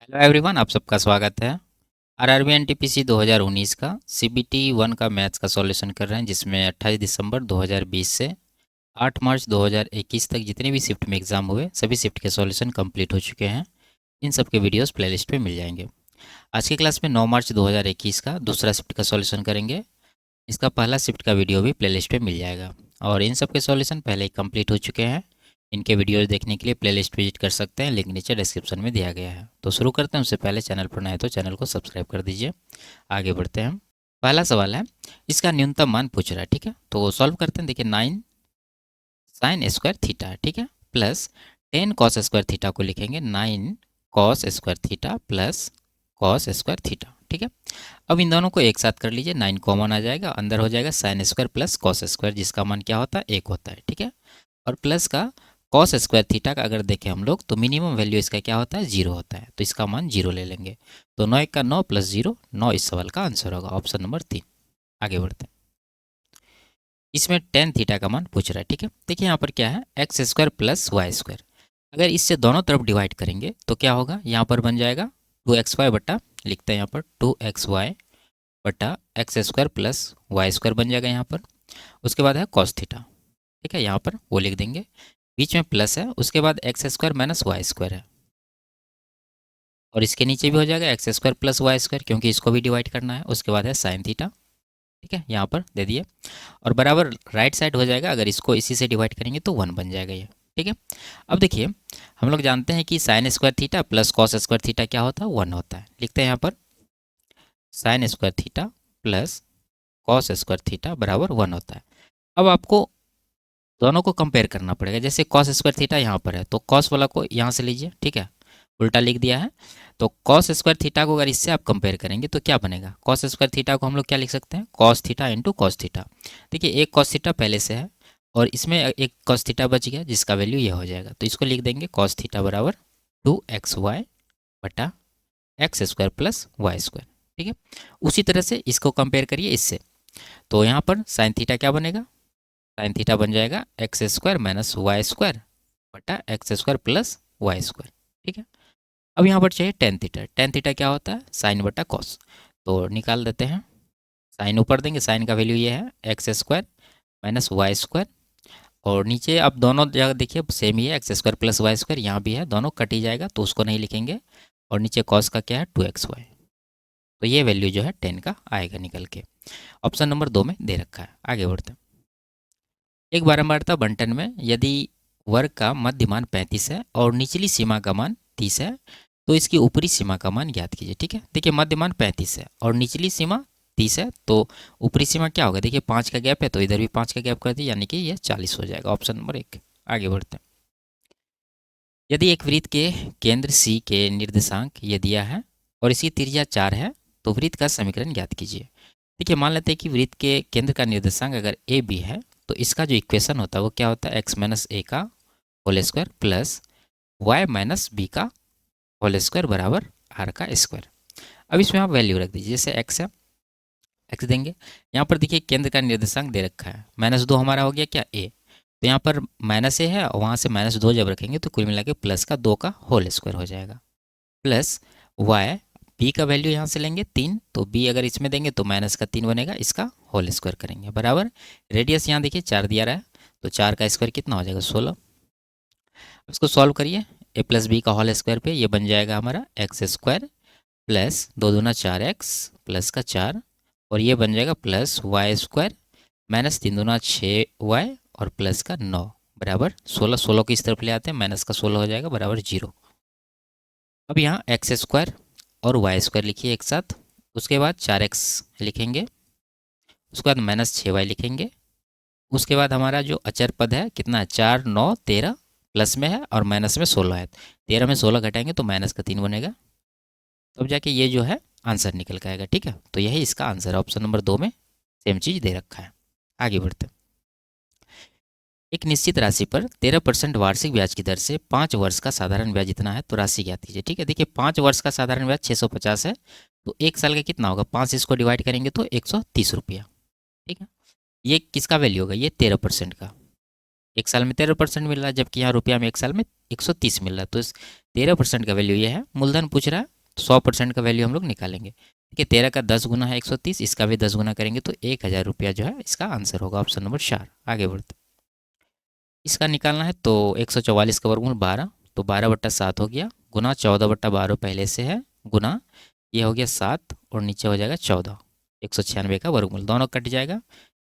Hello everyone, आप सबका स्वागत है। आरआरबी एनटीपीसी 2019 का सीबीटी 1 का मैथ्स का सॉल्यूशन कर रहे हैं, जिसमें 28 दिसंबर 2020 से 8 मार्च 2021 तक जितने भी शिफ्ट में एग्ज़ाम हुए सभी शिफ्ट के सॉल्यूशन कंप्लीट हो चुके हैं। इन सब के वीडियोस प्लेलिस्ट पे मिल जाएंगे। आज की क्लास में 9 मार्च 2021 का दूसरा शिफ्ट का सॉल्यूशन करेंगे। इसका पहला शिफ्ट का वीडियो भी प्लेलिस्ट पे मिल जाएगा और इन सब के सॉल्यूशन पहले ही कंप्लीट हो चुके हैं। इनके वीडियोस देखने के लिए प्लेलिस्ट विजिट कर सकते हैं, लिंक नीचे डिस्क्रिप्शन में दिया गया है। तो शुरू करते हैं, उससे पहले चैनल पर नए हैं तो चैनल को सब्सक्राइब कर दीजिए। आगे बढ़ते हैं। पहला सवाल है, इसका न्यूनतम मान पूछ रहा है, ठीक है। तो सॉल्व करते हैं। देखिए 9 साइन स्क्वायर थीटा है, ठीक है, प्लस 10 कॉस स्क्वायर थीटा को लिखेंगे 9 cos square theta plus cos square theta, ठीक है। अब इन दोनों को एक साथ कर लीजिए, 9 कॉमन आ जाएगा, अंदर हो जाएगा sine square plus cos square, जिसका मान क्या होता है, 1 होता है, ठीक है। और प्लस का कॉस स्क्वायर थीटा का अगर देखें हम लोग तो मिनिमम वैल्यू इसका क्या होता है, 0 होता है, तो इसका मान 0 ले लेंगे। तो 9 1 का 9 प्लस 0 9 इस सवाल का आंसर होगा, ऑप्शन नंबर 3। आगे बढ़ते हैं। इसमें टेन थीटा का मान पूछ रहा है, ठीक है। देखिए यहाँ पर क्या है, x square plus Y square. अगर इससे दोनों तरफ डिवाइड करेंगे तो क्या होगा, यहाँ पर बन जाएगा 2xy बटा, लिखते हैं यहाँ पर 2xy बटा x square plus Y square बन जाएगा यहाँ पर। उसके बाद है कॉस थीटा, ठीक है, यहाँ पर वो लिख देंगे। बीच में प्लस है, उसके बाद x square minus Y square है, और इसके नीचे भी हो जाएगा x square plus Y square, क्योंकि इसको भी डिवाइड करना है। उसके बाद है साइन थीटा, ठीक है, यहाँ पर दे दिए, और बराबर राइट साइड हो जाएगा। अगर इसको इसी से डिवाइड करेंगे तो 1 बन जाएगा ये, ठीक है। अब देखिए, हम लोग जानते हैं कि sine square theta plus cos square theta क्या होता है, 1 होता है। लिखते हैं यहाँ पर sine square theta plus cos square theta बराबर 1 होता है। अब आपको दोनों को कंपेयर करना पड़ेगा। जैसे कॉस स्क्वायर थीटा यहाँ पर है तो कॉस वाला को यहाँ से लीजिए, ठीक है, उल्टा लिख दिया है। तो कॉस स्क्वायर थीटा को अगर इससे आप कंपेयर करेंगे तो क्या बनेगा, कॉस स्क्वायर थीटा को हम लोग क्या लिख सकते हैं, cos theta into cos theta. देखिए एक कॉस थीटा पहले से है और इसमें एक कॉस थीटा बच गया, जिसका वैल्यू ये हो जाएगा। तो इसको लिख देंगे कॉस थीटा बराबर 2xy बटा x square plus Y square, ठीक है। उसी तरह से इसको कंपेयर करिए इससे, तो यहाँ पर साइन थीटा क्या बनेगा, साइन थीटा बन जाएगा x square minus Y square बटा x square plus Y square, ठीक है। अब यहाँ पर चाहिए टेन थीटा। टेन थीटा क्या होता है, साइन बटा कॉस, तो निकाल देते हैं। साइन ऊपर देंगे, साइन का वैल्यू ये है x square minus Y square, और नीचे अब दोनों जगह देखिए सेम ही है, x square plus Y square यहाँ भी है, दोनों कट ही जाएगा तो उसको नहीं लिखेंगे। और नीचे कॉस का क्या है 2xy, तो ये वैल्यू जो है 10 का आएगा निकल के। ऑप्शन नंबर 2 में दे रखा है। आगे बढ़ते हैं। एक बारंबारता बंटन में यदि वर्ग का मध्य मान 35 है और निचली सीमा का मान 30 है तो इसकी ऊपरी सीमा का मान ज्ञात कीजिए, ठीक है। देखिए मध्य मान 35 है और निचली सीमा 30 है, तो ऊपरी सीमा क्या होगा, देखिए 5 का गैप है तो इधर भी 5 का गैप कर दिए, यानी कि ये 40 हो जाएगा, ऑप्शन नंबर 1। आगे बढ़ते हैं। यदि एक वृत्त के केंद्र सी के निर्देशांक ये दिया है और इसकी त्रिज्या 4 है तो वृत्त का समीकरण ज्ञात कीजिए। देखिए मान लेते हैं कि वृत्त के केंद्र का निर्देशांक अगर ए बी है तो इसका जो इक्वेशन होता है वो क्या होता है, एक्स माइनस ए का whole square plus y minus b का होल स्क्वायर बराबर आर का स्क्वायर। अब इसमें आप वैल्यू रख दीजिए, जैसे एक्स है एक्स देंगे। यहाँ पर देखिए केंद्र का निर्देशांक दे रखा है -2 हमारा हो गया क्या ए, तो यहाँ पर माइनस ए है और वहाँ से -2 जब रखेंगे तो कुल मिला के प्लस का 2 का होल स्क्वायर हो जाएगा, प्लस वाई बी का वैल्यू यहाँ से लेंगे 3, तो बी अगर इसमें देंगे तो -3 बनेगा, इसका होल स्क्वायर करेंगे बराबर रेडियस यहाँ देखिए 4 दिया रहा है, तो 4 का स्क्वायर कितना हो जाएगा 16। इसको सॉल्व करिए, ए प्लस बी का होल स्क्वायर पे ये बन जाएगा हमारा एक्स स्क्वायर प्लस 2 दूना 4x प्लस का 4, और ये बन जाएगा प्लस वाई स्क्वायर माइनस 3 दूना 6y और प्लस का 9 बराबर 16। 16 को इस तरफ ले आते हैं, माइनस का 16 हो जाएगा बराबर 0। अब यहाँ एक्स स्क्वायर और वाई स्क्वायर लिखिए एक साथ, उसके बाद 4x लिखेंगे, उसके बाद -6y लिखेंगे, उसके बाद हमारा जो अचर पद है कितना है 4 9 13 प्लस में है और माइनस में 16 है, 13 में 16 घटाएंगे तो -3 बनेगा, तब जाके ये जो है आंसर निकल के आएगा, ठीक है। तो यही इसका आंसर है, ऑप्शन नंबर 2 में सेम चीज़ दे रखा है। आगे बढ़ते हैं। एक निश्चित राशि पर 13% वार्षिक ब्याज की दर से 5 वर्ष का साधारण ब्याज इतना है, तो राशि ज्ञात कीजिए, ठीक है। देखिए 5 वर्ष का साधारण ब्याज 650 है, तो एक साल का कितना होगा, 5 इसको डिवाइड करेंगे तो 130 रुपया, ठीक है। ये किसका वैल्यू होगा, ये 13% का, एक साल में 13% मिल रहा है, जबकि यहाँ रुपया में एक साल में 130 मिल रहा है, तो इस 13% का वैल्यू ये है। मूलधन पूछ रहा है तो 100% का वैल्यू हम लोग निकालेंगे। ठीक है, 13 का 10 गुना है 130, इसका भी 10 गुना करेंगे तो 1000 रुपया जो है इसका आंसर होगा। Option number 4। आगे बढ़ते, इसका निकालना है तो 144 का वर्गमूल 12, तो 12/7 हो गया, गुना 14/12 पहले से है, गुना ये हो गया 7 और नीचे हो जाएगा 14। 196 का वर्गमूल दोनों कट जाएगा,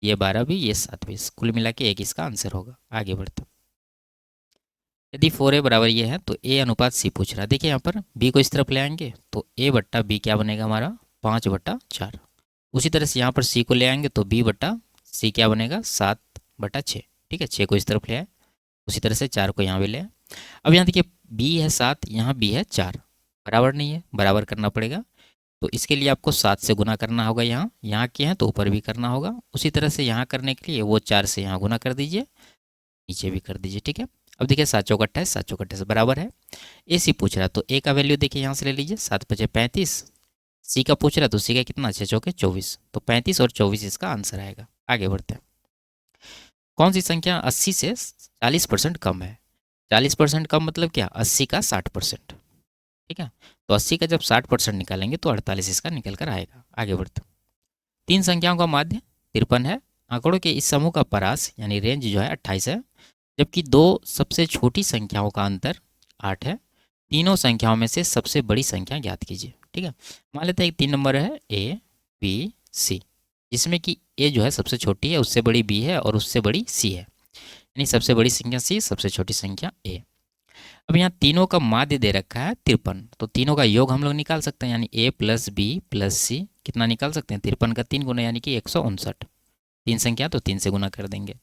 ये 12 भी ये 7 भी, कुल मिला के 1 इसका आंसर होगा। आगे बढ़ते, यदि 4a बराबर ये है तो a अनुपात c पूछ रहा है। देखिए यहाँ पर b को इस तरफ ले आएंगे तो a बट्टा b क्या बनेगा हमारा 5/4। उसी तरह से यहाँ पर c को ले आएंगे तो b बट्टा c क्या बनेगा 7/6। ठीक है, 6 को इस तरफ ले आए, उसी तरह से 4 को यहाँ भी ले आए। अब यहाँ देखिए b है 7, यहाँ b है 4, बराबर नहीं है, बराबर करना पड़ेगा। तो इसके लिए आपको 7 से गुना करना होगा, यहाँ के हैं तो ऊपर भी करना होगा। उसी तरह से यहाँ करने के लिए वो 4 से यहाँ गुना कर दीजिए, नीचे भी कर दीजिए। ठीक है, अब देखिए 7 चौक 28, 7 चौक 28 बराबर है। ए सी पूछ रहा है तो ए का वैल्यू देखिए यहाँ से ले लीजिए, 7×5 35। सी का पूछ रहा है तो सी का कितना, 6 चौके 24, तो 35 और 24 इसका आंसर आएगा। आगे बढ़ते हैं, कौन सी संख्या 80 से 40% कम है। 40% कम मतलब क्या, 80 का 60%। ठीक है, तो 80 का जब 60% निकालेंगे तो 48 इसका निकल कर आएगा। आगे बढ़ते, 3 संख्याओं का माध्य 53 है, आंकड़ों के इस समूह का परास यानी रेंज जो है 28 है, जबकि दो सबसे छोटी संख्याओं का अंतर 8 है। तीनों संख्याओं में से सबसे बड़ी संख्या ज्ञात कीजिए। ठीक है, मान लेते हैं 3 नंबर है ए बी सी, जिसमें कि ए जो है सबसे छोटी है, उससे बड़ी बी है और उससे बड़ी सी है, यानी सबसे बड़ी संख्या सी, सबसे छोटी संख्या ए। अब यहाँ तीनों का माध्य दे रखा है 53, तो तीनों का योग हम लोग निकाल सकते हैं, यानी ए प्लस बी प्लस सी कितना निकाल सकते हैं, 53 का 3 गुना यानी कि 159। 3 संख्या तो 3 से गुना कर देंगे।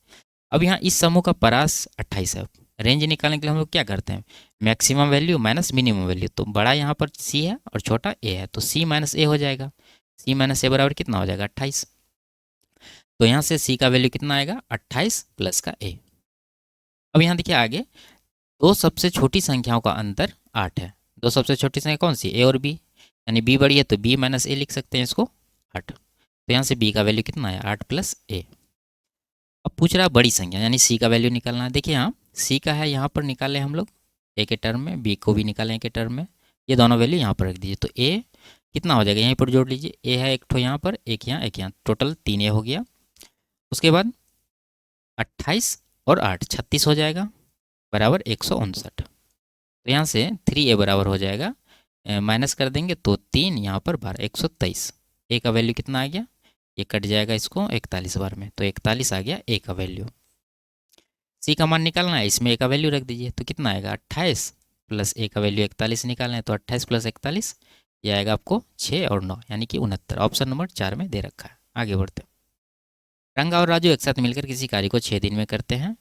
अब यहाँ इस समूह का परास 28 है, रेंज निकालने के लिए हम लोग क्या करते हैं, maximum value minus minimum value, तो बड़ा यहाँ पर सी है और छोटा ए है, तो सी माइनस ए हो जाएगा। सी माइनस ए बराबर कितना हो जाएगा 28, तो यहाँ से सी का वैल्यू कितना आएगा 28 प्लस का ए। अब यहाँ देखिए आगे, दो सबसे छोटी संख्याओं का अंतर 8 है। दो सबसे छोटी संख्या कौन सी, ए और बी, यानी बी बड़ी है तो बी माइनस ए लिख सकते हैं इसको 8, तो यहाँ से बी का वैल्यू कितना है 8 प्लस ए। अब पूछ रहा है बड़ी संख्या यानी सी का वैल्यू निकालना है। देखिए यहाँ सी का है, यहाँ पर निकाले हम लोग ए के टर्म में, बी को भी निकालें ए के टर्म में, ये दोनों वैल्यू यहाँ पर रख दीजिए, तो ए कितना हो जाएगा यहीं पर जोड़ लीजिए, ए है एक ठो यहाँ पर, एक यहाँ एक यहाँ, टोटल 3 ए हो गया। उसके बाद 28 और 8 36 हो जाएगा, बराबर 159। तो यहाँ से 3a बराबर हो जाएगा, माइनस कर देंगे तो 3 यहाँ पर 12, 123। ए का वैल्यू कितना आ गया, ये कट जाएगा इसको 41 बार में, तो 41 आ गया ए का वैल्यू। सी का मान निकालना है, इसमें ए का वैल्यू रख दीजिए, तो कितना आएगा 28 प्लस ए का वैल्यू 41 निकालना है, तो 28 प्लस 41 ये आएगा आपको 6 और 9 यानी कि 69। ऑप्शन नंबर 4 में दे रखा है। आगे बढ़ते, रंगा और राजू एक साथ मिलकर किसी कार्य को 6 दिन में करते हैं।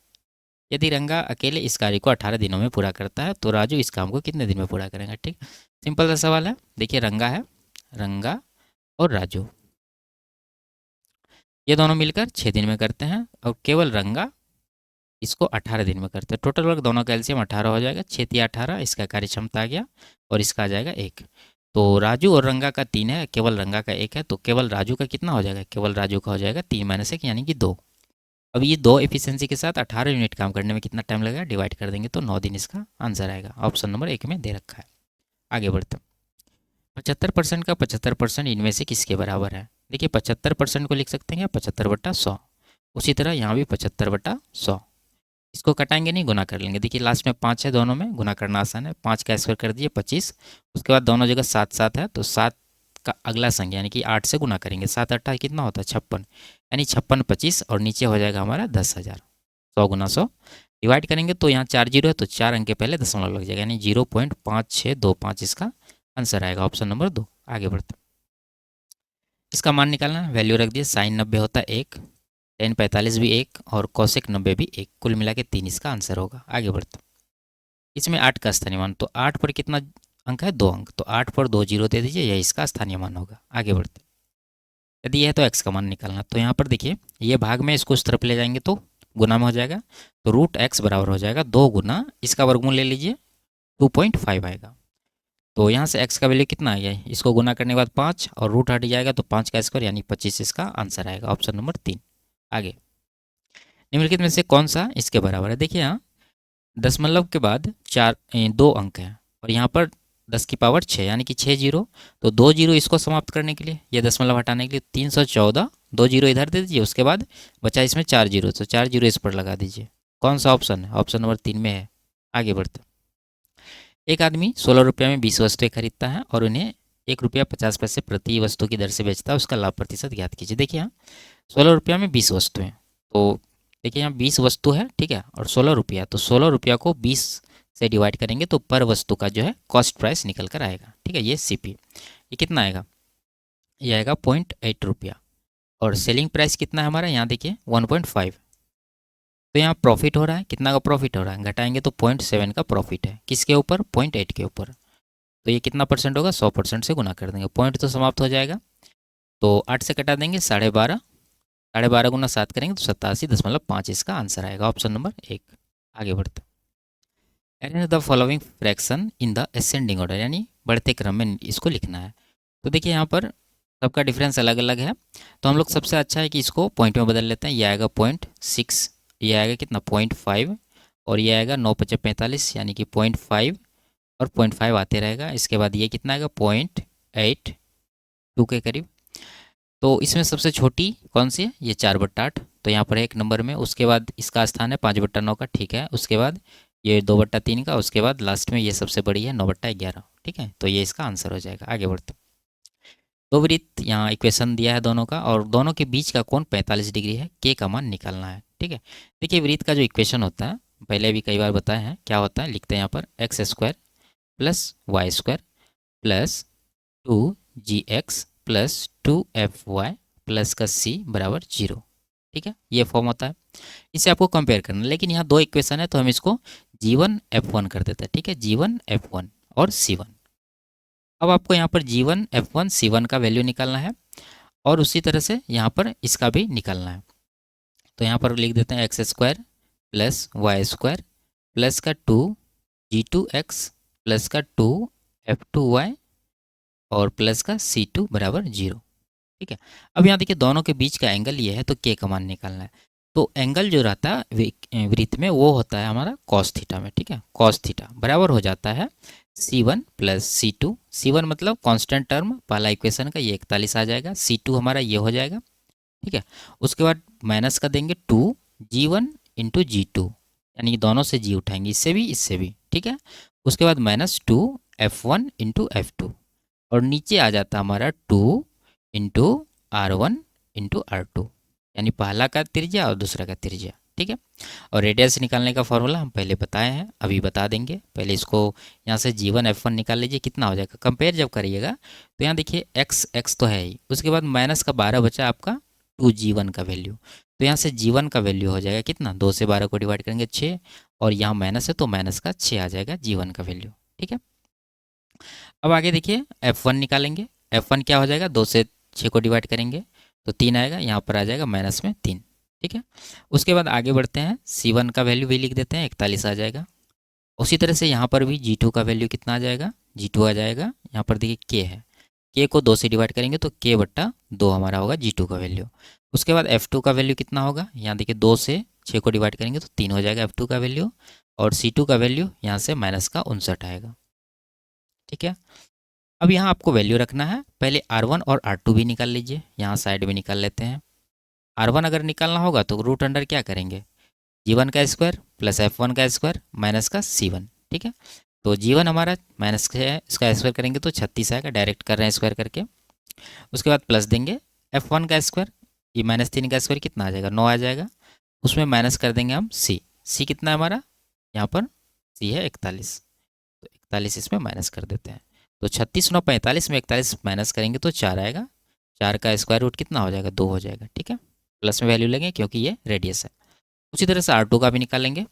यदि रंगा अकेले इस कार्य को 18 दिनों में पूरा करता है तो राजू इस काम को कितने दिन में पूरा करेंगे। ठीक, सिंपल सा सवाल है। देखिए रंगा है, रंगा और राजू ये दोनों मिलकर 6 दिन में करते हैं, और केवल रंगा इसको 18 दिन में करते हैं। टोटल वर्क दोनों का एलसीएम 18 हो जाएगा, 6 या 18 इसका कार्य क्षमता आ गया, और इसका आ जाएगा 1। तो राजू और रंगा का 3 है, केवल रंगा का 1 है, तो केवल राजू का कितना हो जाएगा, केवल राजू का हो जाएगा 3 - 1 यानी कि 2। अब ये 2 एफिशिएंसी के साथ 18 यूनिट काम करने में कितना टाइम लगेगा, डिवाइड कर देंगे तो 9 दिन इसका आंसर आएगा। ऑप्शन नंबर 1 में दे रखा है। आगे बढ़ते हैं, 75% का 75% इनमें से किसके बराबर है। देखिए 75% को लिख सकते हैं 75/100, उसी तरह यहाँ भी 75/100। इसको कटाएंगे नहीं, गुना कर लेंगे। देखिए लास्ट में 5 है, दोनों में गुना करना आसान है, 5 का स्क्वायर कर दिए 25, उसके बाद दोनों जगह 7 7 है, तो 7 का अगला संख्या यानी कि 8 से गुना करेंगे, 7 8 कितना होता है 56, यानी 56 25 और नीचे हो जाएगा हमारा 10,000। 100 × 100 डिवाइड करेंगे तो यहाँ 4 जीरो है, तो 4 अंक के पहले दशमलव लग जाएगा, यानी 0.5625 इसका आंसर आएगा। Option number 2। आगे बढ़ते, इसका मान निकालना, वैल्यू रख दिए, साइन 90 होता है 1, टेन 45 भी 1 और कौशिक 90 भी 1, कुल मिला के 3 इसका आंसर होगा। आगे बढ़ते, इसमें 8 का स्थानीय मान, तो 8 पर कितना अंक है 2 अंक, तो 8 पर 2 जीरो दे दीजिए, यह इसका स्थानीय मान होगा। आगे बढ़ते, यदि यह है तो x का मान निकालना, तो यहाँ पर देखिए ये भाग में इसको इस तरफ ले जाएंगे तो गुना में हो जाएगा, तो √x बराबर हो जाएगा 2 गुना इसका वर्गमूल ले लीजिए 2.5 आएगा। तो यहाँ से x का वैल्यू कितना आ गया, इसको गुना करने के बाद 5 और रूट हट जाएगा, तो 5 का स्क्वायर यानी 25 इसका आंसर आएगा। Option number 3। आगे, निम्नलिखित में से कौन सा इसके बराबर है। देखिए यहाँ दशमलव के बाद 2 अंक हैं और यहाँ पर 10 की पावर 6 यानी कि 6 जीरो। तो 2 जीरो इसको समाप्त करने के लिए, ये दशमलव हटाने के लिए 314, 2 जीरो इधर दे दीजिए, उसके बाद बचा इसमें 4 जीरो, तो 4 जीरो इस पर लगा दीजिए। कौन सा ऑप्शन है? ऑप्शन नंबर 3 में है। आगे बढ़ते, एक आदमी 16 रुपये में 20 वस्तुएं खरीदता है और उन्हें 1 रुपया 50 पैसे प्रति वस्तु की दर से बेचता है, उसका लाभ प्रतिशत ज्ञात कीजिए। देखिए यहाँ 16 रुपया में 20 वस्तुएं, तो देखिए यहाँ 20 वस्तु है, ठीक है, और 16 रुपया, तो 16 रुपया को 20 से डिवाइड करेंगे तो पर वस्तु का जो है कॉस्ट प्राइस निकल कर आएगा, ठीक है। ये CP, ये कितना आएगा? ये आएगा 0.8 रुपया। और सेलिंग प्राइस कितना है हमारा? यहाँ देखिए 1.5। तो यहाँ प्रॉफिट हो रहा है, कितना का प्रॉफिट हो रहा है? घटाएंगे तो 0.7 का प्रॉफिट है, किसके ऊपर? 0.8 के ऊपर। तो ये कितना परसेंट होगा? 100% से गुना कर देंगे, पॉइंट तो समाप्त हो जाएगा। तो 8 से कटा देंगे 12.5, 12.5 गुना 7 करेंगे तो 87.5 इसका आंसर आएगा, ऑप्शन नंबर 1। आगे बढ़ते, arrange the following fraction in the ascending order, यानी बढ़ते क्रम में इसको लिखना है। तो देखिए यहाँ पर सबका डिफरेंस अलग अलग है, तो हम लोग सबसे अच्छा है कि इसको पॉइंट में बदल लेते हैं। ये आएगा 0.6, ये आएगा कितना? 0.5, और ये आएगा 9×5=45 यानी कि 0.5 और 0.5 आते रहेगा। इसके बाद ये कितना आएगा? 0.82 के करीब। तो इसमें सबसे छोटी कौन सी है? ये 4/8, तो यहाँ पर है 1 नंबर में। उसके बाद इसका स्थान है 5/9 का, ठीक है। उसके बाद ये 2/3 का, उसके बाद लास्ट में ये सबसे बड़ी है 9/11, ठीक है। तो ये इसका आंसर हो जाएगा। आगे बढ़ते, दो वृत्त यहाँ इक्वेशन दिया है दोनों का, और दोनों के बीच का कोण 45 डिग्री है, के का मान निकालना है, ठीक है। देखिए वृत्त का जो इक्वेशन होता है, पहले भी कई बार बताया है, क्या होता है? लिखते हैं यहाँ पर x² + y² + 2gx + 2fy + का c बराबर 0, ठीक है। ये फॉर्म होता है, इसे आपको कंपेयर करना है। लेकिन यहाँ दो इक्वेशन है तो हम इसको G1 F1 कर देते हैं, ठीक है। G1 F1 और C1। अब आपको यहाँ पर G1 F1 C1 का वैल्यू निकालना है, और उसी तरह से यहाँ पर इसका भी निकालना है। तो यहाँ पर लिख देते हैं x² + y² + का 2g2x + का 2f2y और प्लस का C2 बराबर 0, ठीक है। अब यहाँ देखिए दोनों के बीच का एंगल ये है, तो के का मान निकालना है। तो एंगल जो रहता है वृत्त में वो होता है हमारा cos थीटा में, ठीक है। cos थीटा बराबर हो जाता है C1 + C2। C1 मतलब कांस्टेंट टर्म, पहला इक्वेशन का, ये 41 आ जाएगा। C2 हमारा ये हो जाएगा, ठीक है। उसके बाद माइनस का देंगे 2g1 × g2, यानी दोनों से g उठाएंगे, इससे भी, ठीक है। उसके बाद -2f1 × f2, और नीचे आ जाता हमारा 2 × r1 × r2, यानी पहला का त्रिज्या और दूसरा का त्रिज्या, ठीक है। और रेडियस निकालने का फॉर्मूला हम पहले बताए हैं, अभी बता देंगे। पहले इसको यहाँ से G1 F1 निकाल लीजिए, कितना हो जाएगा? कंपेयर जब करिएगा तो यहाँ देखिए x तो है ही, उसके बाद माइनस का 12 बचा आपका 2g1 का वैल्यू। तो यहाँ से G1 का वैल्यू हो जाएगा कितना? 2 से 12 को डिवाइड करेंगे 6, और यहाँ माइनस है तो माइनस का 6 आ जाएगा G1 का वैल्यू, ठीक है। अब आगे देखिए F1 निकालेंगे। F1 क्या हो जाएगा? 2 से 6 को डिवाइड करेंगे तो 3 आएगा, यहाँ पर आ जाएगा माइनस में 3, ठीक है। उसके बाद आगे बढ़ते हैं, C1 का वैल्यू भी लिख देते हैं, 41 आ जाएगा। उसी तरह से यहाँ पर भी G2 का वैल्यू कितना आ जाएगा? G2 आ जाएगा, यहाँ पर देखिए K है, K को 2 से डिवाइड करेंगे तो K/2 हमारा होगा G2 का वैल्यू। उसके बाद F2 का वैल्यू कितना होगा? यहाँ देखिए 2 से 6 को डिवाइड करेंगे तो 3 हो जाएगा F2 का वैल्यू, और C2 का वैल्यू यहाँ से माइनस का 59 आएगा, ठीक है। अब यहाँ आपको वैल्यू रखना है, पहले R1 और R2 भी निकाल लीजिए, यहाँ साइड में निकाल लेते हैं। R1 अगर निकालना होगा तो रूट अंडर क्या करेंगे? G1 का स्क्वायर + F1 का स्क्वायर माइनस का C1, ठीक है। तो G1 हमारा माइनस है, इसका स्क्वायर करेंगे तो 36 आएगा, डायरेक्ट कर रहे हैं स्क्वायर करके। उसके बाद प्लस देंगे F1 का स्क्वायर, ये -3 का स्क्वायर कितना आ जाएगा? 9 आ जाएगा। उसमें माइनस कर देंगे हम C कितना है हमारा? यहाँ पर C है 41, तो 41 इसमें माइनस कर देते हैं। तो 36 9 45 में 41 माइनस करेंगे तो 4 आएगा, 4 का स्क्वायर रूट कितना हो जाएगा? 2 हो जाएगा, ठीक है। प्लस में वैल्यू लेंगे क्योंकि ये रेडियस है। उसी तरह से R2 का भी निकालेंगे।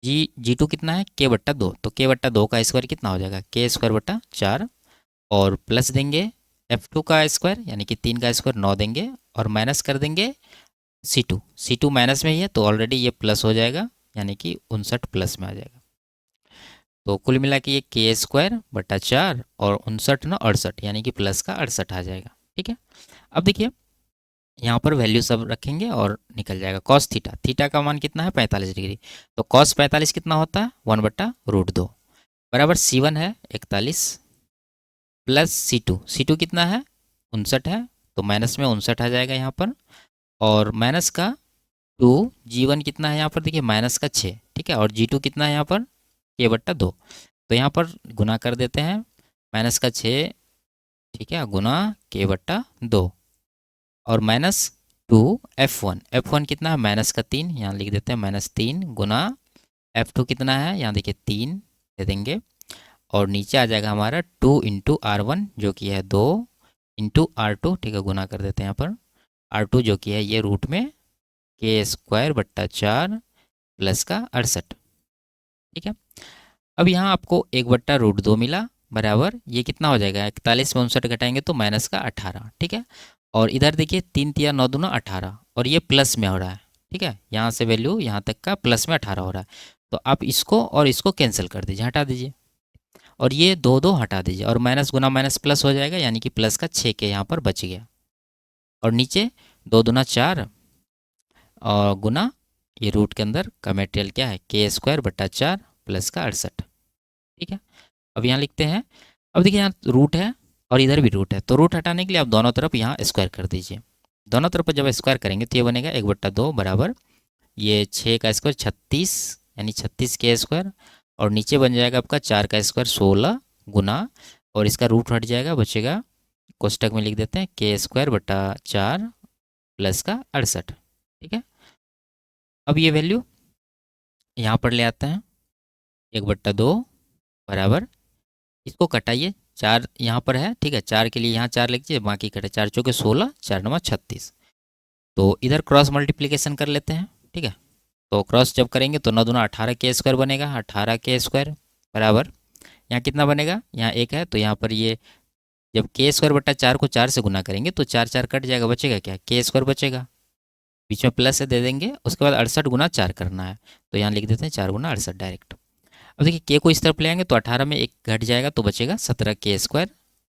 G2 कितना है? K/2, तो K/2 का स्क्वायर कितना हो जाएगा? K² / 4, और प्लस देंगे F2 का स्क्वायर यानी कि 3 का स्क्वायर 9 देंगे, और माइनस कर देंगे C2 माइनस में ही है तो ऑलरेडी ये प्लस हो जाएगा, यानी कि 59 प्लस में आ जाएगा। तो कुल मिला के ये K² / 4 और 59 ना 68, यानी कि प्लस का 68 आ जाएगा, ठीक है। अब देखिए यहाँ पर वैल्यू सब रखेंगे और निकल जाएगा cos थीटा का मान कितना है? 45 डिग्री। तो cos 45 कितना होता है? 1/√2। बराबर C1 है 41 प्लस C2 कितना है 59 है, तो माइनस में 59 आ जाएगा यहाँ पर। और माइनस का 2, G1 कितना है यहाँ पर देखिए माइनस का 6, ठीक है, और G2 कितना है यहाँ पर K/2, तो यहाँ पर गुना कर देते हैं माइनस का 6, ठीक है, गुना K/2 और माइनस 2 F1 कितना है माइनस का 3, यहाँ लिख देते हैं -3 गुना F2 कितना है यहाँ देखिए 3 दे देंगे, और नीचे आ जाएगा हमारा 2 इंटू R1 जो कि है 2 इंटू R2, ठीक है, गुना कर देते हैं यहाँ पर R2 जो कि है ये रूट में K²/4 प्लस का 68, ठीक है। अब यहाँ आपको 1/√2 मिला, बराबर ये कितना हो जाएगा 41 में 59 घटाएंगे तो माइनस का 18, ठीक है। और इधर देखिए 3 तिया 9 दूना 18 और ये प्लस में हो रहा है, ठीक है, यहाँ से वैल्यू यहाँ तक का प्लस में 18 हो रहा है, तो आप इसको और इसको कैंसिल कर दीजिए, हटा दीजिए, और ये 2 हटा दीजिए, और माइनस गुना माइनस प्लस हो जाएगा, यानी कि प्लस का 6 के यहाँ पर बच गया, और नीचे 2 दूना 4 और गुना ये रूट के अंदर का मटेरियल क्या है K²/4 प्लस का 68, ठीक है। अब यहाँ लिखते हैं, अब देखिए यहाँ रूट है और इधर भी रूट है, तो रूट हटाने के लिए आप दोनों तरफ यहाँ स्क्वायर कर दीजिए, दोनों तरफ जब स्क्वायर करेंगे तो ये बनेगा 1/2 बराबर ये 6 का स्क्वायर 36 यानी 36K², और नीचे बन जाएगा आपका 4 का स्क्वायर 16 गुना, और इसका रूट हट जाएगा, बचेगा कोष्टक में लिख देते हैं K²/4 प्लस का 68, ठीक है। अब ये वैल्यू यहाँ पर ले आते हैं 1/2 बराबर, इसको कटाइए, 4 यहाँ पर है, ठीक है, 4 के लिए यहाँ 4 लिख दीजिए, बाकी कटे 4 चौके 16 4 9 36, तो इधर क्रॉस मल्टीप्लिकेशन कर लेते हैं, ठीक है। तो क्रॉस जब करेंगे तो 9 दूना 18K² बनेगा, 18K² बराबर यहाँ कितना बनेगा, यहाँ 1 है तो यहाँ पर ये जब K²/4 को 4 से गुना करेंगे तो 4 4 कट जाएगा, बचेगा क्या K² बचेगा, बीच में प्लस से दे देंगे, उसके बाद 68 गुना 4 करना है, तो यहाँ लिख देते हैं 4 गुना 68 डायरेक्ट। अब देखिए K को इस तरफ ले आएंगे तो 18 में 1 घट जाएगा तो बचेगा 17K²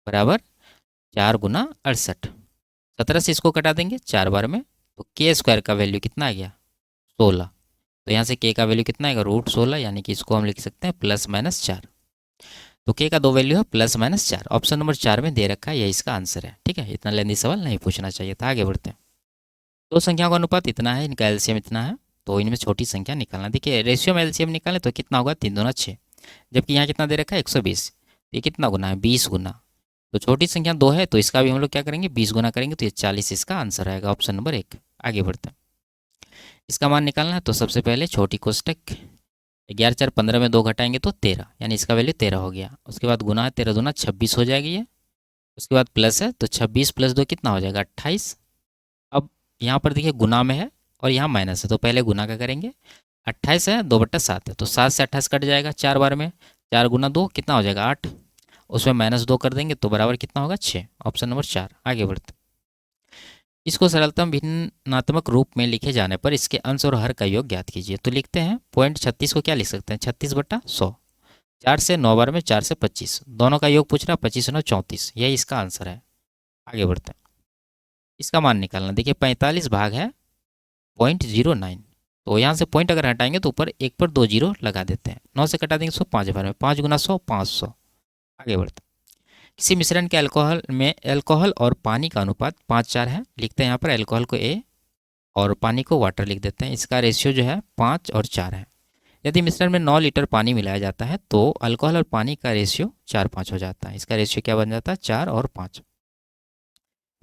बराबर 4 गुना 68, 17 से इसको कटा देंगे 4 बार में, तो K² का वैल्यू कितना आ गया 16, तो यहाँ से K का वैल्यू कितना आएगा √16, यानी कि इसको हम लिख सकते हैं +-4, तो K का 2 वैल्यू है +-4, ऑप्शन नंबर 4 में दे रखा है, यही इसका आंसर है, ठीक है। इतना लेंदी सवाल नहीं पूछना चाहिए था, आगे बढ़ते हैं। दो संख्याओं का अनुपात इतना है, इनका एलसीएम इतना है, तो इनमें छोटी संख्या निकालना, देखिए रेशियो में एलसीएम निकालें तो कितना होगा 3 दूना 6, जबकि यहाँ कितना दे रखा है 120, तो ये कितना गुना है 20 गुना, तो छोटी संख्या 2 है तो इसका भी हम लोग क्या करेंगे 20 गुना करेंगे, तो ये 40 इसका आंसर आएगा, ऑप्शन नंबर 1। आगे बढ़ते हैं, इसका मान निकालना है, तो सबसे पहले छोटी कोष्टक 11 4 15 में 2 घटाएंगे तो 13, यानी इसका वैल्यू 13 हो गया, उसके बाद गुना है 13 दूना 26 हो जाएगी ये, उसके बाद प्लस है तो 26 + 2 कितना हो जाएगा 28। अब यहाँ पर देखिए गुना में है और यहाँ माइनस है, तो पहले गुना का करेंगे, 28 है 2/7 है, तो 7 से 28 कट जाएगा 4 बार में, 4 गुना 2 कितना हो जाएगा 8, उसमें -2 कर देंगे तो बराबर कितना होगा 6, ऑप्शन नंबर 4। आगे बढ़ते, इसको सरलतम भिन्नात्मक रूप में लिखे जाने पर इसके अंश और हर का योग ज्ञात कीजिए, तो लिखते हैं पॉइंट 36 को क्या लिख सकते हैं 36/100, 4 से 9 बार में 4 से 25, दोनों का योग पूछ रहा है 25 9 34, यही इसका आंसर है। आगे बढ़ते हैं, इसका मान निकालना, देखिए 45 भाग है 0.09, तो यहाँ से पॉइंट अगर हटाएंगे तो ऊपर 1 पर 2 जीरो लगा देते हैं, 9 से कटा देंगे 100 5 बार में, 5 गुना 100 500। आगे बढ़ते हैं, किसी मिश्रण के अल्कोहल में अल्कोहल और पानी का अनुपात 5:4 है, लिखते हैं यहाँ पर अल्कोहल को A और पानी को वाटर लिख देते हैं, इसका रेशियो जो है 5 और 4 है। यदि मिश्रण में 9 लीटर पानी मिलाया जाता है तो अल्कोहल और पानी का रेशियो 4:5 हो जाता है, इसका रेशियो क्या बन जाता है 4 और 5।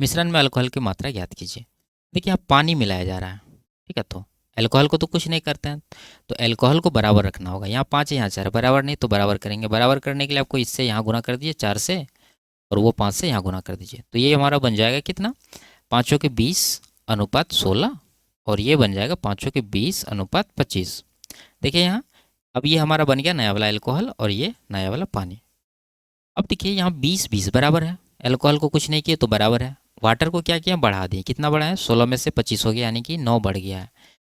मिश्रण में अल्कोहल की मात्रा ज्ञात कीजिए, देखिए यहाँ पानी मिलाया जा रहा है, ठीक है, तो अल्कोहल को तो कुछ नहीं करते हैं, तो अल्कोहल को बराबर रखना होगा, यहाँ 5 है यहाँ 4 बराबर नहीं, तो बराबर करेंगे, बराबर करने के लिए आपको इससे यहाँ गुना कर दीजिए 4 से, और वो 5 से यहाँ गुना कर दीजिए, तो ये हमारा बन जाएगा कितना 5 के 20:16, और ये बन जाएगा 5 के 20:25। देखिए यहाँ अब ये हमारा बन गया नया वाला अल्कोहल और ये नया वाला पानी। अब देखिए यहाँ 20 बराबर है, अल्कोहल को कुछ नहीं किए तो बराबर है, वाटर को क्या किया बढ़ा दिए, कितना बढ़ा है 16 में से 25 हो गया, यानी कि 9 बढ़ गया है,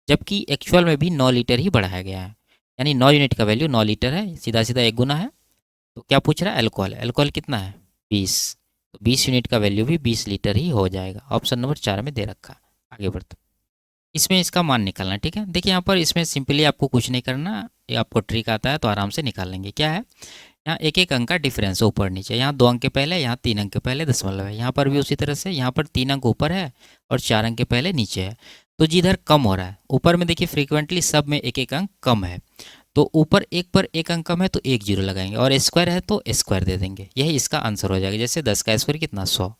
जबकि एक्चुअल में भी 9 लीटर ही बढ़ाया गया है, यानी 9 यूनिट का वैल्यू 9 लीटर है, सीधा सीधा 1 गुना है। तो क्या पूछ रहा है अल्कोहल, अल्कोहल कितना है 20, तो 20 यूनिट का वैल्यू भी 20 लीटर ही हो जाएगा, ऑप्शन नंबर 4 में दे रखा। आगे बढ़ते, इसमें इसका मान निकालना, ठीक है। देखिए यहाँ पर इसमें सिंपली आपको कुछ नहीं करना, ये आपको ट्रिक आता है तो आराम से निकाल लेंगे। क्या है, यहाँ एक एक अंक का डिफरेंस है ऊपर नीचे, यहाँ 2 अंक के पहले, यहाँ 3 अंक के पहले दशमलव है, यहाँ पर भी उसी तरह से, यहाँ पर 3 अंक ऊपर है और 4 अंक के पहले नीचे है। तो जिधर कम हो रहा है ऊपर में देखिए फ्रीक्वेंटली सब में एक एक अंक कम है, तो ऊपर एक पर एक अंक कम है तो एक जीरो लगाएंगे, और स्क्वायर है तो स्क्वायर दे देंगे, यही इसका आंसर हो जाएगा। जैसे 10 का स्क्वायर कितना 100,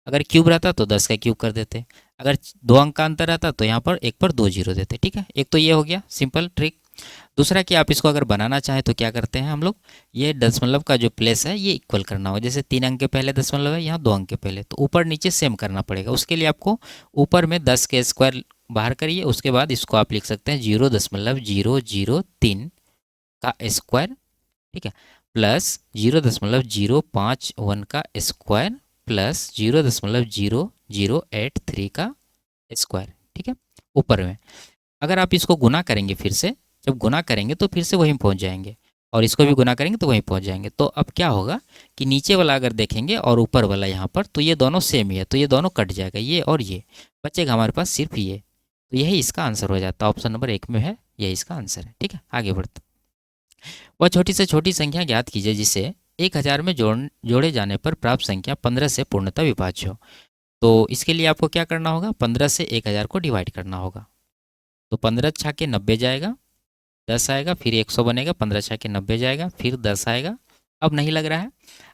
अगर क्यूब रहता तो 10 का क्यूब कर देते, अगर 2 अंक का अंतर रहता तो यहाँ पर एक पर 2 जीरो देते। ठीक है, एक तो ये हो गया सिंपल ट्रिक। दूसरा कि आप इसको अगर बनाना चाहें तो क्या करते हैं हम लोग, ये दशमलव का जो प्लेस है ये इक्वल करना होगा। जैसे 3 अंक के पहले दशमलव है, यहाँ 2 अंक के पहले, तो ऊपर नीचे सेम करना पड़ेगा। उसके लिए आपको ऊपर में 10 के स्क्वायर बाहर करिए, उसके बाद इसको आप लिख सकते हैं 0.003 का स्क्वायर, ठीक है, प्लस 0.051 का स्क्वायर प्लस 0.0083 का स्क्वायर। ठीक है, ऊपर में अगर आप इसको गुना करेंगे फिर से, जब गुना करेंगे तो फिर से वहीं पहुंच जाएंगे, और इसको भी गुना करेंगे तो वहीं पहुंच जाएंगे। तो अब क्या होगा कि नीचे वाला अगर देखेंगे और ऊपर वाला यहाँ पर, तो ये दोनों सेम ही है, तो ये दोनों कट जाएगा, ये और ये बचेगा हमारे पास सिर्फ ये। तो यही इसका आंसर हो जाता है, ऑप्शन नंबर 1 में है, यही इसका आंसर है। ठीक है, आगे बढ़ते। वह छोटी से छोटी संख्या ज्ञात कीजिए जिसे 1000 में जोड़े जाने पर प्राप्त संख्या 15 से पूर्णतः विभाज्य हो। तो इसके लिए आपको क्या करना होगा, 15 से 1000 को डिवाइड करना होगा। तो 15 छाके 90 जाएगा, 10 आएगा, फिर 100 बनेगा, 15 छाके 90 जाएगा, फिर 10 आएगा। अब नहीं लग रहा है।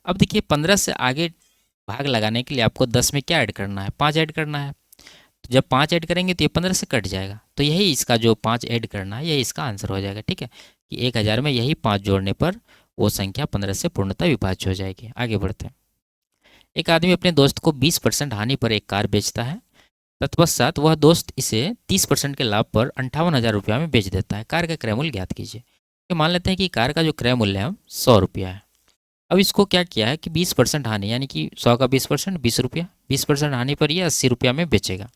अब देखिए 15 से आगे भाग लगाने के लिए आपको 10 में क्या ऐड करना है, 5 ऐड करना है। तो जब 5 ऐड करेंगे तो ये 15 से कट जाएगा, तो यही इसका जो 5 ऐड करना है यही इसका आंसर हो जाएगा। ठीक है, कि 1000 में यही 5 जोड़ने पर वो संख्या 15 से पूर्णतः विभाज्य हो जाएगी। आगे बढ़ते हैं। एक आदमी अपने दोस्त को 20% हानि पर एक कार बेचता है, तत्पश्चात वह दोस्त इसे 30% के लाभ पर 58,000 रुपया में बेच देता है। कार का क्रय मूल्य ज्ञात कीजिए। तो मान लेते हैं कि कार का जो क्रय मूल्य है 100 रुपया है। अब इसको क्या किया है कि 20% हानि, यानी कि 100 का 20% 20 रुपया, 20% हानि पर ये 80 रुपया में बेचेगा।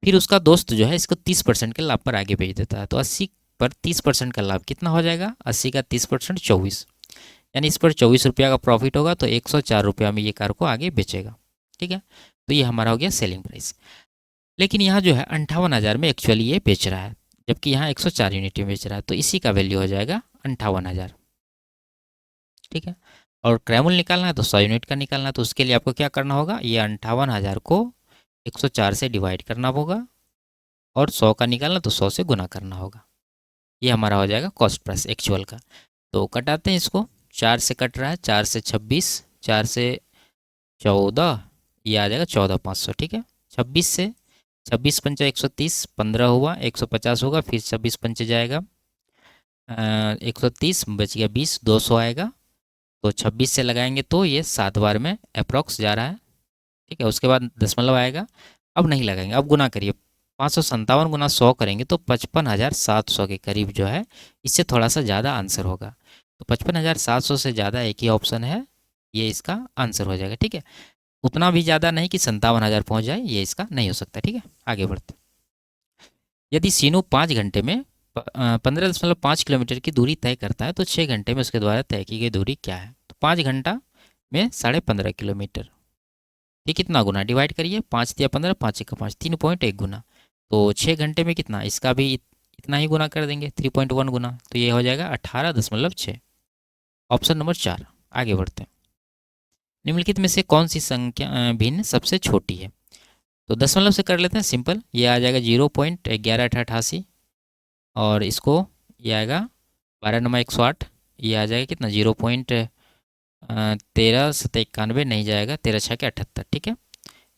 फिर उसका दोस्त जो है इसको 30% के लाभ पर आगे बेच देता है। तो 80 पर 30% का लाभ कितना हो जाएगा, 80 का 30% 24, यानी इस पर 24 रुपया का प्रॉफिट होगा, तो 104 रुपया में ये कार को आगे बेचेगा। ठीक है, तो ये हमारा हो गया सेलिंग प्राइस। लेकिन यहाँ जो है 58,000 में एक्चुअली ये बेच रहा है, जबकि यहाँ 104 यूनिट में बेच रहा है, तो इसी का वैल्यू हो जाएगा 58,000। ठीक है, और क्रय मूल्य निकालना है तो 100 यूनिट का निकालना है, तो उसके लिए आपको क्या करना होगा, ये 58,000 को 104 से डिवाइड करना होगा, और 100 का निकालना तो 100 से गुना करना होगा। ये हमारा हो जाएगा कॉस्ट प्राइस एक्चुअल का। तो कटाते हैं इसको, 4 से कट रहा है, 4 से 26, 4 से 14, ये आ जाएगा 14,500। ठीक है, 26 से 26 पंचा 130, 15 हुआ, 150 होगा, फिर 26 पंचे जाएगा 130, बच गया 20, 200 आएगा। तो 26 से लगाएंगे तो ये 7 बार में अप्रॉक्स जा रहा है। ठीक है, उसके बाद दशमलव आएगा। अब नहीं लगाएंगे, अब गुना करिए, 557 गुना 100 करेंगे तो 55,700 के करीब जो है, इससे थोड़ा सा ज़्यादा आंसर होगा। तो 55,700 से ज़्यादा एक ही ऑप्शन है, ये इसका आंसर हो जाएगा। ठीक है, उतना भी ज़्यादा नहीं कि 57,000 पहुँच जाए, ये इसका नहीं हो सकता। ठीक है, आगे बढ़ते। यदि सीनू 5 घंटे में 15.5 किलोमीटर की दूरी तय करता है तो 6 घंटे में उसके द्वारा तय की गई दूरी क्या है। तो 5 घंटा में 15.5 किलोमीटर, ये कितना गुना, डिवाइड करिए, 5 दिया 15, 5 का 5, 3.1 गुना। तो 6 घंटे में कितना, इसका भी इतना ही गुना कर देंगे, 3.1 गुना, तो ये हो जाएगा 18.6, ऑप्शन नंबर 4। आगे बढ़ते हैं। निम्नलिखित में से कौन सी संख्या भिन्न सबसे छोटी है। तो दशमलव से कर लेते हैं सिंपल, ये आ जाएगा 0.1188, और इसको ये आएगा 12 नमा 108, ये आ जाएगा कितना 0.1391 नहीं जाएगा, 13 छः के 78। ठीक है,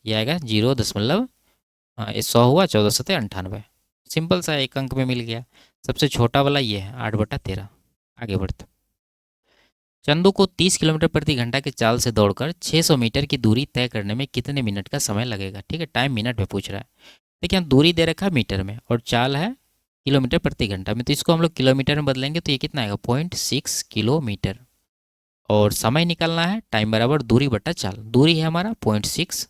ये आएगा 0.100 हुआ, 14 सिंपल सा एक अंक में मिल गया। सबसे छोटा वाला ये है 8/13। आगे बढ़ते। चंदू को 30 किलोमीटर प्रति घंटा के चाल से दौड़कर 600 मीटर की दूरी तय करने में कितने मिनट का समय लगेगा। ठीक है, टाइम मिनट में पूछ रहा है। देखिए यहाँ दूरी दे रखा है मीटर में और चाल है किलोमीटर प्रति घंटा में, तो इसको हम लोग किलोमीटर में बदलेंगे तो ये कितना आएगा 0.6 किलोमीटर। और समय निकालना है, टाइम बराबर दूरी बटा चाल, दूरी है हमारा 0.6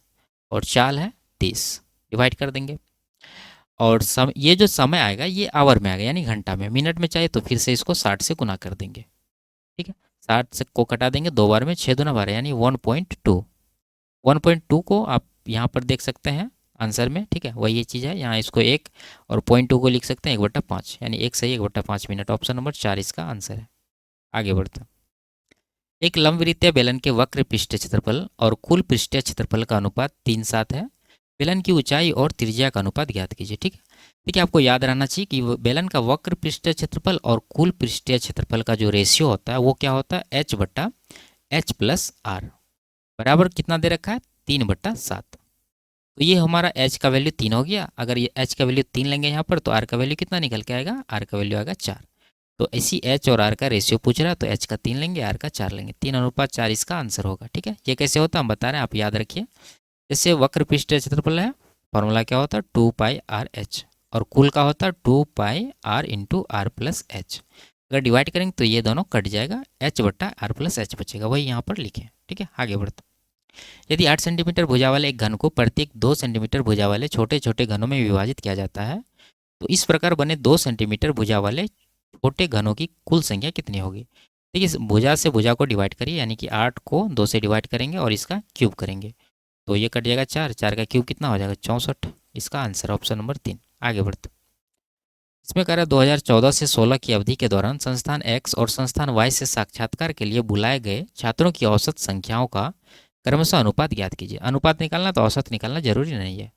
और चाल है 30, डिवाइड कर देंगे। और ये जो समय आएगा ये आवर में आएगा, यानी घंटा में। मिनट में चाहिए तो फिर से इसको 60 से गुना कर देंगे। ठीक है, 60 से को कटा देंगे 2 बार में, 6 दूना 12, यानी 1.2 को आप यहाँ पर देख सकते हैं, आंसर में, ठीक है, वही ये चीज़ है। यहाँ इसको 1 और 0.2 को लिख सकते हैं 1/5, यानी 1 सही 1/5 मिनट। ऑप्शन नंबर 4 इसका आंसर है। आगे बढ़ते हैं। एक लंबवृत्तीय बेलन के वक्र पृष्ठीय क्षेत्रफल और कुल पृष्ठीय क्षेत्रफल का अनुपात 3:7 है। बेलन की ऊंचाई और त्रिज्या का अनुपात ज्ञात कीजिए, ठीक है। देखिए आपको याद रहना चाहिए कि बेलन का वक्र पृष्ठीय क्षेत्रफल और कुल पृष्ठीय क्षेत्रफल का जो रेशियो होता है वो क्या होता है, H/H+R बराबर कितना दे रखा है, 3/7। तो ये हमारा H का वैल्यू 3 हो गया। अगर ये H का वैल्यू 3 लेंगे यहाँ पर तो R का वैल्यू कितना निकल के आएगा, R का वैल्यू आएगा 4। तो ऐसी H और R का रेशियो पूछ रहा है तो H का 3 लेंगे, R का 4 लेंगे, 3:4 इसका आंसर होगा, ठीक है। ये कैसे होता है हम बता रहे हैं, आप याद रखिए। जैसे वक्र पृष्ठीय क्षेत्रफल है, फॉर्मूला क्या होता है 2πRH, और कुल का होता है 2πR/R+H। अगर डिवाइड करेंगे तो ये दोनों कट जाएगा, H/R+H बचेगा, वही यहाँ पर लिखें, ठीक है। आगे बढ़ते। यदि 8 सेंटीमीटर भुजा वाले एक घन को प्रत्येक 2 सेंटीमीटर भुजा वाले छोटे छोटे घनों में विभाजित किया जाता है तो इस प्रकार बने 2 सेंटीमीटर भुजा वाले छोटे घनों की कुल संख्या कितनी होगी। देखिए इस भुजा से भुजा को डिवाइड करिए, यानी कि 8 को 2 से डिवाइड करेंगे और इसका क्यूब करेंगे तो ये कट जाएगा 4, 4 का क्यूब कितना हो जाएगा 64। इसका आंसर ऑप्शन नंबर 3। आगे बढ़ते। इसमें कह रहा है 2014 से 16 की अवधि के दौरान संस्थान X और संस्थान Y से साक्षात्कार के लिए बुलाए गए छात्रों की औसत संख्याओं का क्रमशः अनुपात ज्ञात कीजिए। अनुपात निकालना तो औसत निकालना जरूरी नहीं है।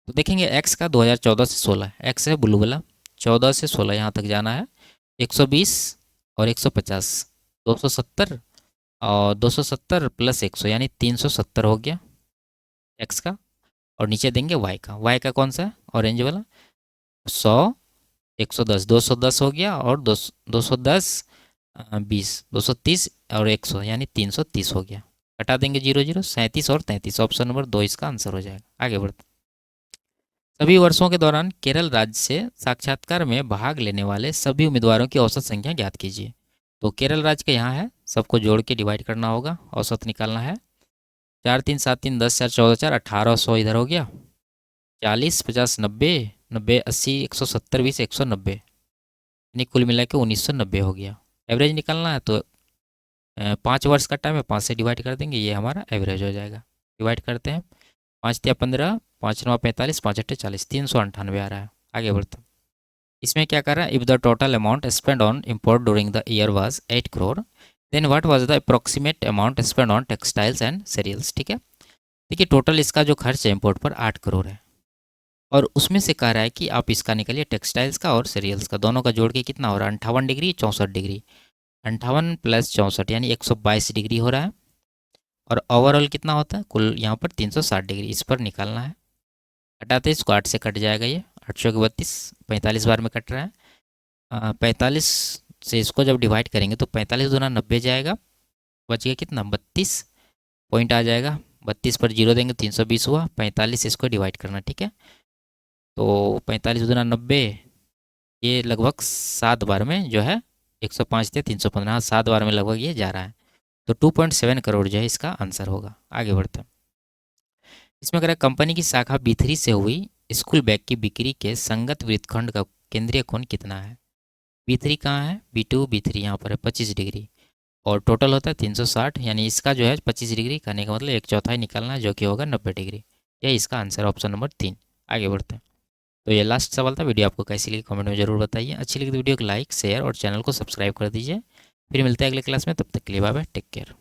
तो देखेंगे X का 2014 से 16, X है ब्लू वाला, 14 से 16 यहाँ तक जाना है, 120 और 150, 270 और 270 प्लस 100 यानी 370 हो गया X का। और नीचे देंगे Y का, Y का कौन सा है ऑरेंज वाला, 100 110, 210 हो गया और 210 20, 230 और 100 यानी 330 हो गया। हटा देंगे 0 0, 37 और 33, ऑप्शन नंबर 2 इसका आंसर हो जाएगा। आगे बढ़ते। सभी वर्षों के दौरान केरल राज्य से साक्षात्कार में भाग लेने वाले सभी उम्मीदवारों की औसत संख्या ज्ञात कीजिए। तो केरल राज्य का यहाँ है, सबको जोड़ के डिवाइड करना होगा, औसत निकालना है। 4 3 7 3 10 4 14 4 1800 इधर हो गया, 40 50 90 90 80 170 20 190 यानी कुल मिला के 1990 हो गया। एवरेज निकालना है तो 5 वर्ष का टाइम है, 5 से डिवाइड कर देंगे, ये हमारा एवरेज हो जाएगा। डिवाइड करते हैं, 5 तिया 15, 5 9 45, 5 8 40, 398 आ रहा है। आगे बढ़ते हैं। इसमें क्या कर रहा है, if the total amount spend on import during the year was 8 crore then what was the approximate amount spend on textiles and cereals, ठीक है। देखिए टोटल इसका जो खर्च है इम्पोर्ट पर 8 करोड़ है और उसमें से कह रहा है कि आप इसका निकालिए टेक्सटाइल्स का और सीरियल्स का, दोनों का जोड़ के कितना हो रहा है 58 डिग्री 64 डिग्री, 58 प्लस 64 यानी 122 डिग्री हो रहा है। और ओवरऑल कितना होता है कुल यहाँ पर 360 डिग्री, इस पर निकालना है। हटाते इसको, 8 से कट जाएगा, ये 800 के 32, 45 बार में कट रहा है। 45 से इसको जब डिवाइड करेंगे तो 45 दूना 90 जाएगा, बच गया कितना 32 पॉइंट आ जाएगा, 32 पर 0 देंगे 320 हुआ, 45 इसको डिवाइड करना, ठीक है। तो 45 दूना 90, ये लगभग 7 बार में जो है 105 थे 315, 7 बार में लगभग ये जा रहा है। तो 2.7 करोड़ जो है इसका आंसर होगा। आगे बढ़ते हैं। इसमें अगर कंपनी की शाखा B3 से हुई स्कूल बैग की बिक्री के संगत वृत्तखंड का केंद्रीय कोण कितना है। B3 कहाँ है, B2 B3 यहाँ पर है 25 डिग्री और टोटल होता है 360, यानी इसका जो है 25 डिग्री करने का मतलब 1/4 निकालना है जो कि होगा 90 डिग्री। यह इसका आंसर ऑप्शन नंबर 3। आगे बढ़ते हैं। तो ये लास्ट सवाल था। वीडियो आपको कैसी लगी कमेंट में जरूर बताइए। अच्छी लगी तो वीडियो को लाइक शेयर और चैनल को सब्सक्राइब कर दीजिए। फिर मिलते हैं अगले क्लास में, तब तक के लिए बाय बाय, टेक केयर।